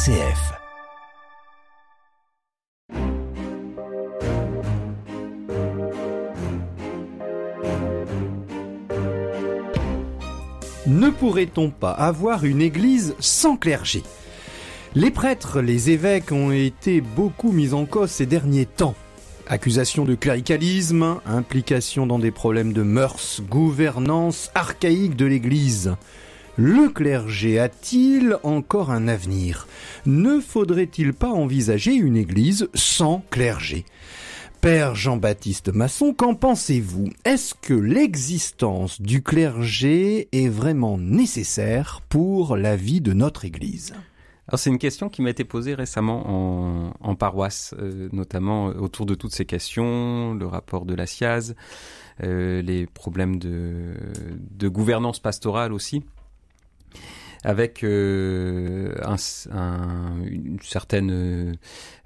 RCF. Ne pourrait-on pas avoir une église sans clergé ? Les prêtres, les évêques ont été beaucoup mis en cause ces derniers temps. Accusations de cléricalisme, implication dans des problèmes de mœurs, gouvernance archaïque de l'église. Le clergé a-t-il encore un avenir ? Ne faudrait-il pas envisager une église sans clergé ? Père Jean-Baptiste Masson, qu'en pensez-vous ? Est-ce que l'existence du clergé est vraiment nécessaire pour la vie de notre Église ? Alors c'est une question qui m'a été posée récemment en paroisse, notamment autour de toutes ces questions, le rapport de la SIAZ, les problèmes de gouvernance pastorale aussi, avec une certaine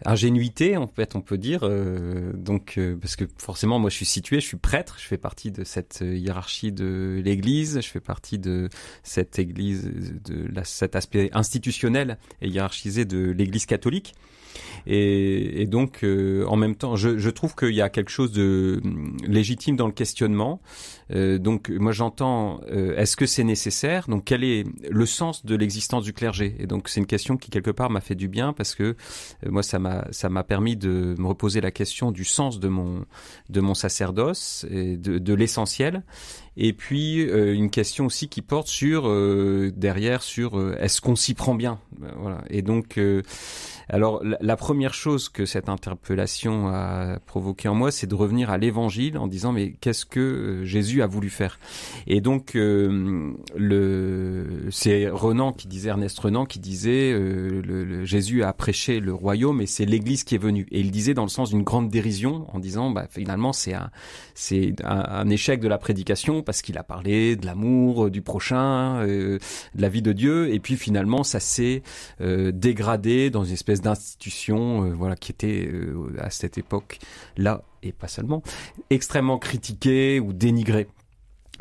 ingénuité, en fait, on peut dire. Parce que forcément, moi, je suis prêtre, je fais partie de cette hiérarchie de l'Église, je fais partie de cette Église, cet aspect institutionnel et hiérarchisé de l'Église catholique. Et donc, en même temps, je trouve qu'il y a quelque chose de légitime dans le questionnement. Donc, moi, j'entends, est-ce que c'est nécessaire ? Donc, quel est le sens de l'existence du clergé ? Et donc, c'est une question qui, quelque part, m'a fait du bien parce que moi, ça m'a permis de me reposer la question du sens de mon sacerdoce et de l'essentiel. Et puis, une question aussi qui porte derrière sur est-ce qu'on s'y prend bien ? Voilà. Et donc, alors, la première chose que cette interpellation a provoqué en moi, c'est de revenir à l'Évangile en disant mais qu'est-ce que Jésus a voulu faire ? Et donc, c'est Ernest Renan qui disait Jésus a prêché le royaume et c'est l'Église qui est venue. Et il disait dans le sens d'une grande dérision en disant finalement c'est un échec de la prédication parce qu'il a parlé de l'amour du prochain, de la vie de Dieu, et puis finalement ça s'est dégradé dans une espèce d'institution qui était à cette époque-là, et pas seulement, extrêmement critiquée ou dénigrée.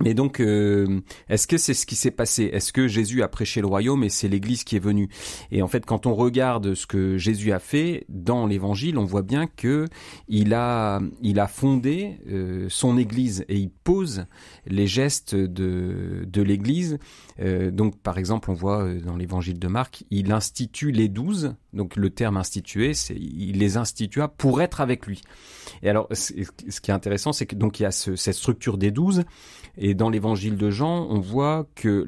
Mais donc, est-ce que c'est ce qui s'est passé ? Est-ce que Jésus a prêché le royaume et c'est l'Église qui est venue ? Et en fait, quand on regarde ce que Jésus a fait dans l'Évangile, on voit bien que il a fondé son Église et il pose les gestes de l'Église. Donc, par exemple, on voit dans l'Évangile de Marc, il institue les 12. Donc, le terme instituer, il les institua pour être avec lui. Et alors, ce qui est intéressant, c'est que donc il y a cette structure des 12. Et dans l'évangile de Jean, on voit que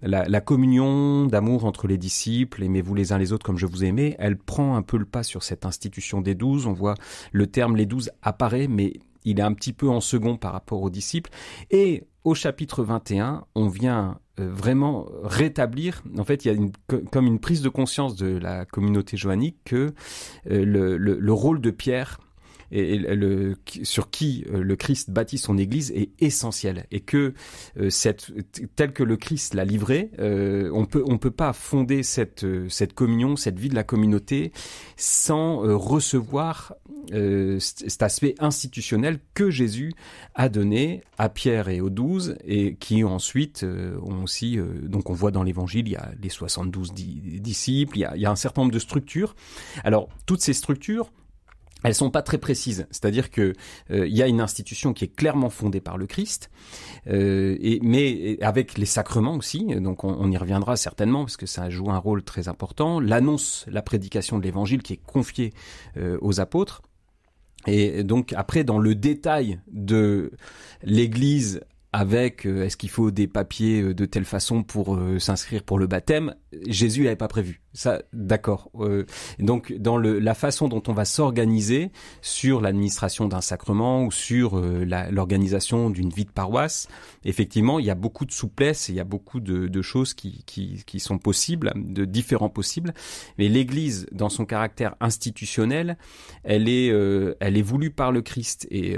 la communion d'amour entre les disciples, aimez-vous les uns les autres comme je vous ai aimé, elle prend un peu le pas sur cette institution des 12. On voit le terme les 12 apparaît, mais il est un petit peu en second par rapport aux disciples. Et au chapitre 21, on vient vraiment rétablir, en fait, il y a comme une prise de conscience de la communauté johannique que le rôle de Pierre sur qui le Christ bâtit son Église est essentiel, et que tel que le Christ l'a livré, on peut pas fonder cette communion, cette vie de la communauté sans recevoir cet aspect institutionnel que Jésus a donné à Pierre et aux 12, et qui ensuite ont aussi, donc on voit dans l'Évangile, il y a les 72 disciples, il y a un certain nombre de structures. Alors, toutes ces structures, elles sont pas très précises, c'est-à-dire que il y a une institution qui est clairement fondée par le Christ, mais avec les sacrements aussi. Donc on y reviendra certainement parce que ça joue un rôle très important. L'annonce, la prédication de l'Évangile qui est confiée aux apôtres. Et donc après, dans le détail de l'Église, avec est-ce qu'il faut des papiers de telle façon pour s'inscrire pour le baptême, Jésus n'avait pas prévu. Ça, d'accord. Donc, dans la façon dont on va s'organiser sur l'administration d'un sacrement ou sur l'organisation d'une vie de paroisse, effectivement, il y a beaucoup de souplesse et il y a beaucoup de choses qui sont possibles, de différents possibles. Mais l'Église, dans son caractère institutionnel, elle est voulue par le Christ. Et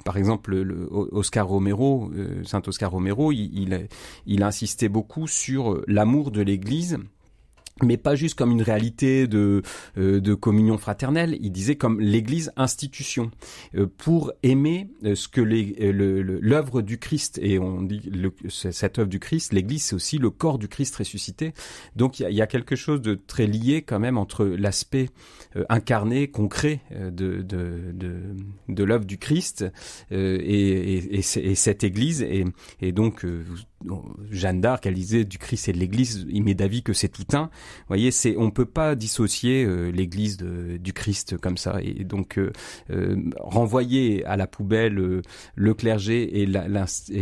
par exemple, Saint Oscar Romero, il insistait beaucoup sur l'amour de l'Église mais pas juste comme une réalité de communion fraternelle. Il disait comme l'Église institution, pour aimer ce que l'œuvre du Christ, et on dit cette œuvre du Christ, l'Église c'est aussi le corps du Christ ressuscité. Donc il y a quelque chose de très lié quand même entre l'aspect incarné, concret de l'œuvre du Christ et cette Église, et donc Jeanne d'Arc, elle disait du Christ et de l'Église, il m'est d'avis que c'est tout un. Vous voyez, on peut pas dissocier l'Église du Christ comme ça, et donc renvoyer à la poubelle le clergé et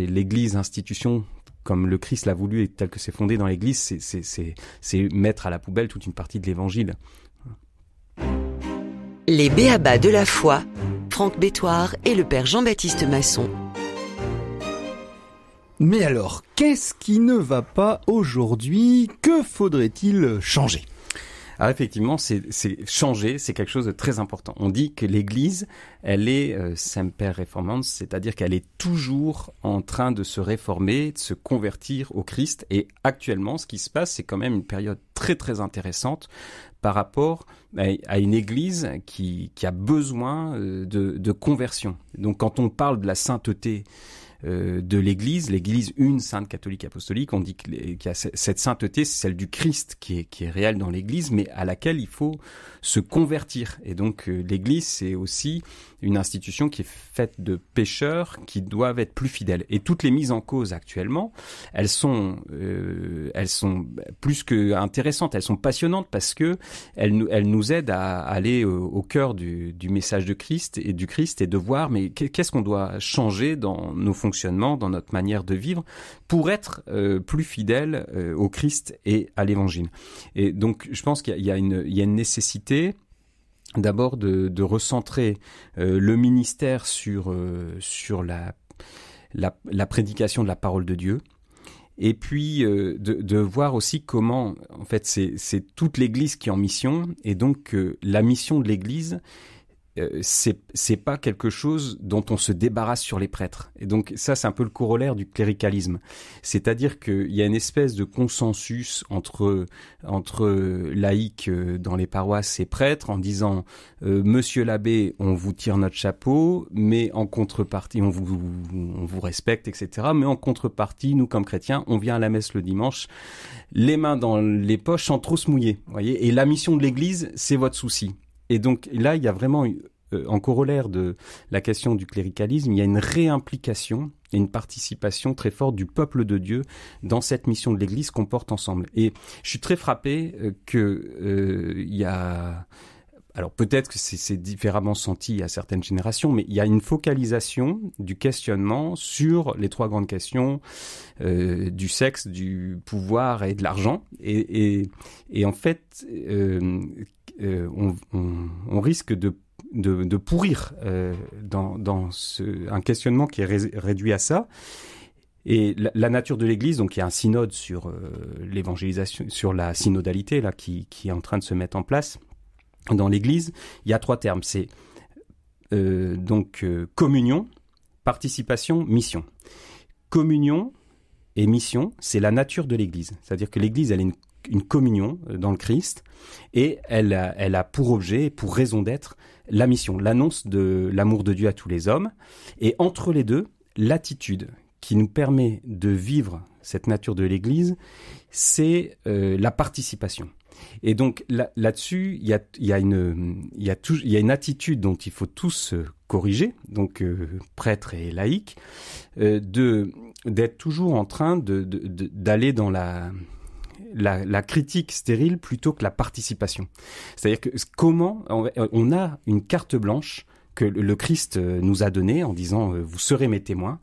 l'Église institution comme le Christ l'a voulu et tel que c'est fondé dans l'Église, c'est mettre à la poubelle toute une partie de l'Évangile. Les b.a.-ba de la foi, Franck Bétoir et le père Jean-Baptiste Masson. Mais alors, qu'est-ce qui ne va pas aujourd'hui? Que faudrait-il changer? Alors effectivement, c'est changer, c'est quelque chose de très important. On dit que l'Église, elle est semper reformans, c'est-à-dire qu'elle est toujours en train de se réformer, de se convertir au Christ. Et actuellement, ce qui se passe, c'est quand même une période très très intéressante par rapport à une Église qui a besoin de conversion. Donc quand on parle de la sainteté de l'Église une sainte catholique apostolique, on dit qu'il y a cette sainteté, c'est celle du Christ qui est réelle dans l'Église, mais à laquelle il faut se convertir. Et donc l'Église, c'est aussi une institution qui est faite de pécheurs qui doivent être plus fidèles. Et toutes les mises en cause actuellement, elles sont plus que intéressantes, elles sont passionnantes parce que elles nous aident à aller au cœur du message de Christ et de voir mais qu'est-ce qu'on doit changer dans nos fonctionnements, dans notre manière de vivre pour être plus fidèles au Christ et à l'Évangile. Et donc je pense qu'il y a une nécessité d'abord de recentrer le ministère sur la prédication de la parole de Dieu, et puis de voir aussi comment, en fait, c'est toute l'Église qui est en mission, et donc la mission de l'Église, c'est pas quelque chose dont on se débarrasse sur les prêtres. Et donc ça, c'est un peu le corollaire du cléricalisme. C'est-à-dire qu'il y a une espèce de consensus entre laïcs dans les paroisses et prêtres en disant Monsieur l'abbé, on vous tire notre chapeau, mais en contrepartie, on vous respecte, etc. Mais en contrepartie, nous comme chrétiens, on vient à la messe le dimanche, les mains dans les poches sans trop se mouiller. Voyez. Et la mission de l'Église, c'est votre souci. Et donc là, il y a vraiment, en corollaire de la question du cléricalisme, il y a une réimplication et une participation très forte du peuple de Dieu dans cette mission de l'Église qu'on porte ensemble. Et je suis très frappé il y a... Alors peut-être que c'est différemment senti à certaines générations, mais il y a une focalisation du questionnement sur les trois grandes questions du sexe, du pouvoir et de l'argent. Et en fait, on risque de pourrir dans un questionnement qui est réduit à ça. Et la nature de l'Église, donc il y a un synode sur l'évangélisation, sur la synodalité là qui est en train de se mettre en place. Dans l'Église, il y a trois termes, c'est communion, participation, mission. Communion et mission, c'est la nature de l'Église. C'est-à-dire que l'Église, elle est une communion dans le Christ et elle a pour objet, pour raison d'être, la mission, l'annonce de l'amour de Dieu à tous les hommes. Et entre les deux, l'attitude qui nous permet de vivre cette nature de l'Église, c'est la participation. Et donc là-dessus, il y a une attitude dont il faut tous corriger, donc prêtres et laïcs, d'être toujours en train d'aller dans la critique stérile plutôt que la participation. C'est-à-dire que comment on a une carte blanche que le Christ nous a donnée en disant vous serez mes témoins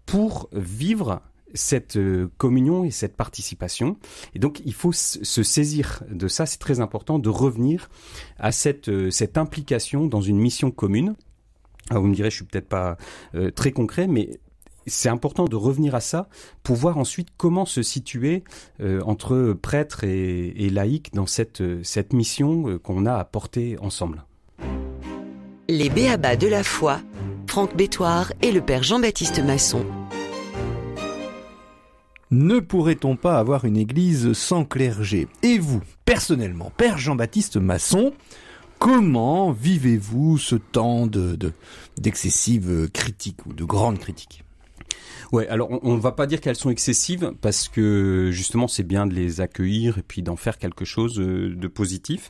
pour vivre cette communion et cette participation. Et donc, il faut se saisir de ça. C'est très important de revenir à cette implication dans une mission commune. Alors, vous me direz, je suis peut-être pas très concret, mais c'est important de revenir à ça pour voir ensuite comment se situer entre prêtres et laïcs dans cette mission qu'on a à porter ensemble. Les b.a.-ba de la foi, Franck Bétoir et le père Jean-Baptiste Masson. Ne pourrait-on pas avoir une église sans clergé ? Et vous, personnellement, Père Jean-Baptiste Masson, comment vivez-vous ce temps d'excessive critique ou de grande critique ? Ouais, alors on va pas dire qu'elles sont excessives parce que justement c'est bien de les accueillir et puis d'en faire quelque chose de positif.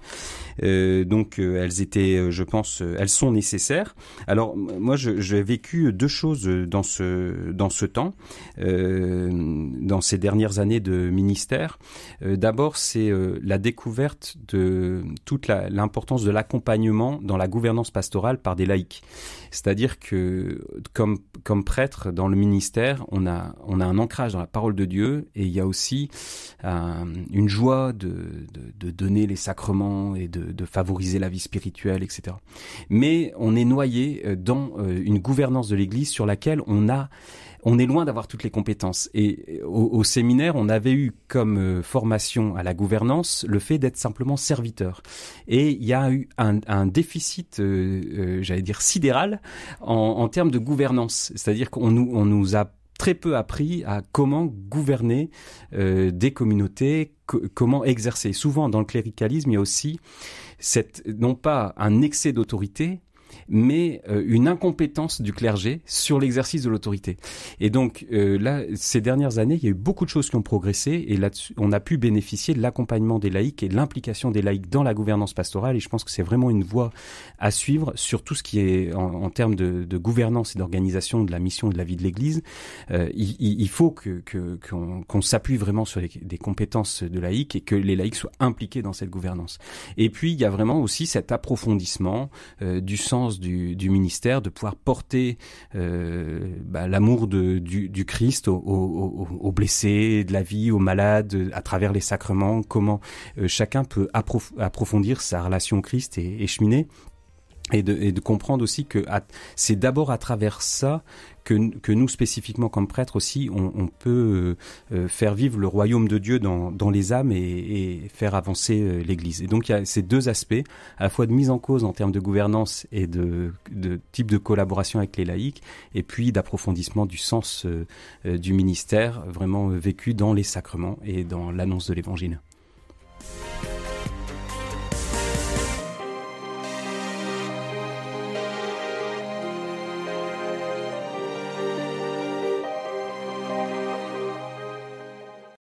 Donc elles étaient, je pense, elles sont nécessaires. Alors moi j'ai vécu deux choses dans ce temps, dans ces dernières années de ministère. D'abord c'est la découverte de toute l'importance de l'accompagnement dans la gouvernance pastorale par des laïcs. C'est-à-dire que comme prêtre dans le ministère, on a un ancrage dans la parole de Dieu et il y a aussi une joie de donner les sacrements et de favoriser la vie spirituelle, etc. Mais on est noyé dans une gouvernance de l'Église sur laquelle on est loin d'avoir toutes les compétences. Et au séminaire, on avait eu comme formation à la gouvernance le fait d'être simplement serviteur. Et il y a eu un déficit, j'allais dire sidéral, en termes de gouvernance. C'est-à-dire qu'on nous a très peu appris à comment gouverner des communautés, comment exercer. Souvent, dans le cléricalisme, il y a aussi non pas un excès d'autorité, mais une incompétence du clergé sur l'exercice de l'autorité. Et donc là, ces dernières années, il y a eu beaucoup de choses qui ont progressé et là-dessus, on a pu bénéficier de l'accompagnement des laïcs et de l'implication des laïcs dans la gouvernance pastorale et je pense que c'est vraiment une voie à suivre sur tout ce qui est en termes de gouvernance et d'organisation de la mission et de la vie de l'Église. Il faut qu'on s'appuie vraiment sur des compétences de laïcs et que les laïcs soient impliqués dans cette gouvernance. Et puis, il y a vraiment aussi cet approfondissement du sens du ministère, de pouvoir porter l'amour du Christ aux blessés de la vie, aux malades, à travers les sacrements, comment chacun peut approfondir sa relation au Christ et cheminer. Et de comprendre aussi que c'est d'abord à travers ça que nous spécifiquement comme prêtres aussi on peut faire vivre le royaume de Dieu dans les âmes et faire avancer l'Église. Et donc il y a ces deux aspects, à la fois de mise en cause en termes de gouvernance et de type de collaboration avec les laïcs, et puis d'approfondissement du sens du ministère vraiment vécu dans les sacrements et dans l'annonce de l'Évangile.